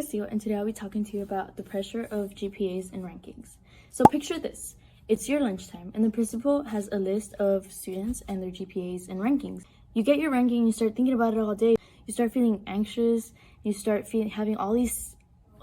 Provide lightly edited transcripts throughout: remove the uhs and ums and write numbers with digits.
C, and today I'll be talking to you about the pressure of GPAs and rankings. So picture this. It's your lunchtime, and the principal has a list of students and their GPAs and rankings. You get your ranking, you start thinking about it all day, you start feeling anxious, you start having all these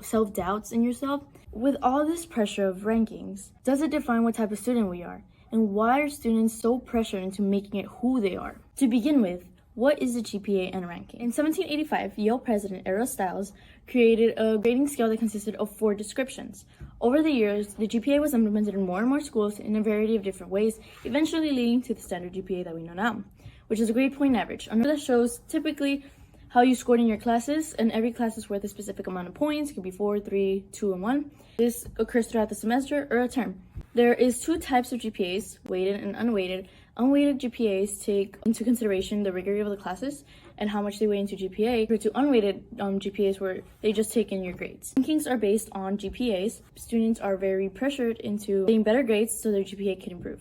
self-doubts in yourself. With all this pressure of rankings, does it define what type of student we are? And why are students so pressured into making it who they are? To begin with, what is a GPA and ranking? In 1785, Yale president Errol Stiles created a grading scale that consisted of 4 descriptions. Over the years, the GPA was implemented in more and more schools in a variety of different ways, eventually leading to the standard GPA that we know now, which is a grade point average. A number that shows typically how you scored in your classes, and every class is worth a specific amount of points. It could be 4, 3, 2, and 1. This occurs throughout the semester or a term. There is 2 types of GPAs, weighted and unweighted. Unweighted GPAs take into consideration the rigor of the classes and how much they weigh into GPA, compared to unweighted GPAs where they just take in your grades. Rankings are based on GPAs. Students are very pressured into getting better grades so their GPA can improve.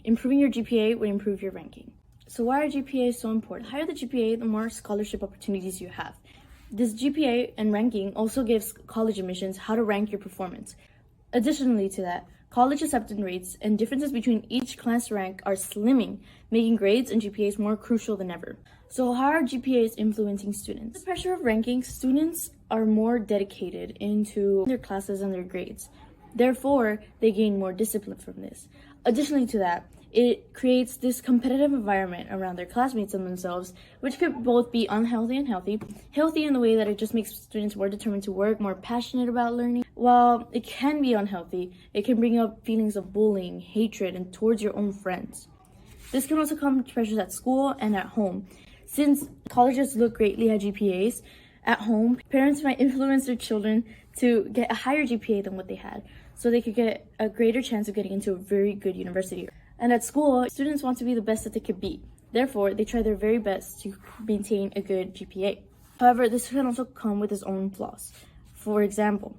Improving your GPA would improve your ranking. So why are GPAs so important? The higher the GPA, the more scholarship opportunities you have. This GPA and ranking also gives college admissions how to rank your performance. Additionally to that, college acceptance rates and differences between each class rank are slimming, making grades and GPAs more crucial than ever. So how are GPAs influencing students? The pressure of rankings, students are more dedicated into their classes and their grades. Therefore, they gain more discipline from this. Additionally to that, it creates this competitive environment around their classmates and themselves, which could both be unhealthy and healthy. Healthy in the way that it just makes students more determined to work, more passionate about learning. While it can be unhealthy, it can bring up feelings of bullying, hatred, and towards your own friends. This can also come to pressures at school and at home. Since colleges look greatly at GPAs, at home, parents might influence their children to get a higher GPA than what they had, so they could get a greater chance of getting into a very good university. And at school, students want to be the best that they could be. Therefore, they try their very best to maintain a good GPA. However, this can also come with its own flaws. For example,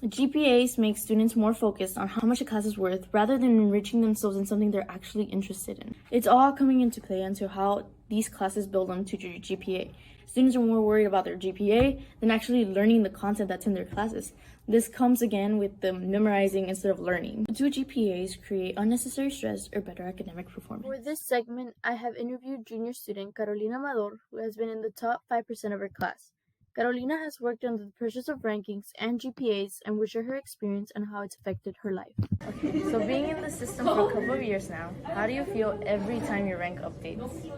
GPAs make students more focused on how much a class is worth rather than enriching themselves in something they're actually interested in. It's all coming into play into how these classes build onto your GPA. Students are more worried about their GPA than actually learning the content that's in their classes. This comes again with the memorizing instead of learning. Do GPAs create unnecessary stress or better academic performance? For this segment, I have interviewed junior student Carolina Amador, who has been in the top 5% of her class. Carolina has worked under the pressures of rankings and GPAs and will share her experience and how it's affected her life. Okay, so being in the system for a couple of years now, how do you feel every time your rank updates?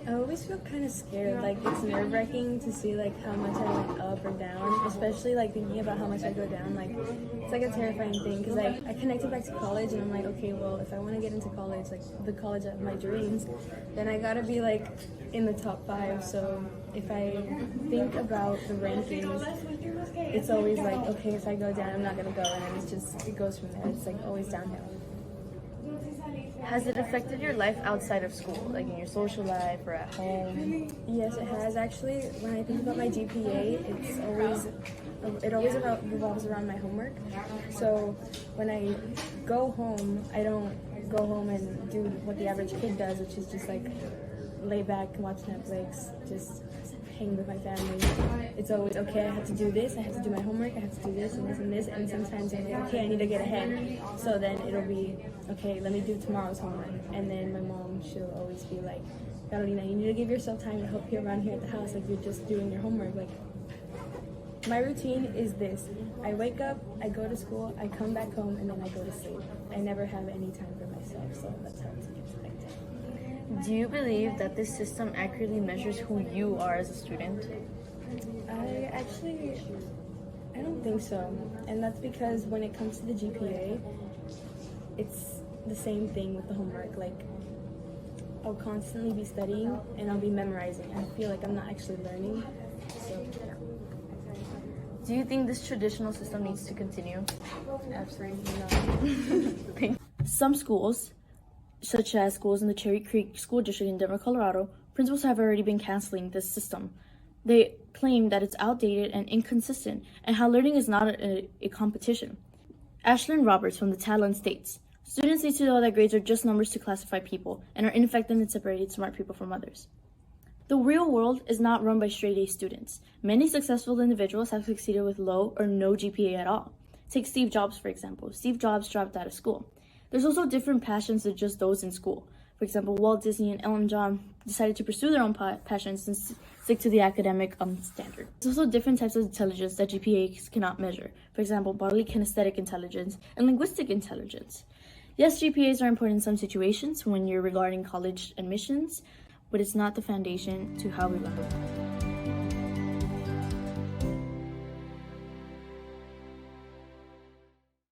I always feel kind of scared. Like, it's nerve-wracking to see like how much I went up or down, especially like thinking about how much I go down. Like, it's like a terrifying thing because I connected back to college and I'm like, okay, well, if I want to get into college, like the college of my dreams, then I gotta be like in the top 5. So if I think about the rankings, it's always like, okay, if I go down, I'm not gonna go, and then it goes from there. It's like always downhill. Has it affected your life outside of school, like in your social life or at home? Yes, it has. Actually, when I think about my GPA, it always revolves around my homework. So when I go home, I don't go home and do what the average kid does, which is just like lay back and watch Netflix, just hang with my family. It's always, okay, I have to do this, I have to do my homework, I have to do this and this and this, and sometimes I'm like, okay, I need to get ahead. So then it'll be, okay, let me do tomorrow's homework. And then my mom, she'll always be like, Carolina, you need to give yourself time to help you around here at the house, like you're just doing your homework. Like, my routine is this: I wake up, I go to school, I come back home, and then I go to sleep. I never have any time for myself, so that's how it's affected. Do you believe that this system accurately measures who you are as a student? I don't think so. And that's because when it comes to the GPA, it's the same thing with the homework. Like, I'll constantly be studying and I'll be memorizing. I feel like I'm not actually learning. So, yeah. Do you think this traditional system needs to continue? Absolutely not. Some schools, such as schools in the Cherry Creek School District in Denver, Colorado, principals have already been canceling this system. They claim that it's outdated and inconsistent, and how learning is not a competition. Ashlyn Roberts from the Talent states, students need to know that grades are just numbers to classify people and are ineffective in separating smart people from others. The real world is not run by straight A students. Many successful individuals have succeeded with low or no GPA at all. Take Steve Jobs, for example. Steve Jobs dropped out of school. There's also different passions than just those in school. For example, Walt Disney and Elton John decided to pursue their own passions and stick to the academic standard. There's also different types of intelligence that GPAs cannot measure. For example, bodily kinesthetic intelligence and linguistic intelligence. Yes, GPAs are important in some situations when you're regarding college admissions, but it's not the foundation to how we run the world.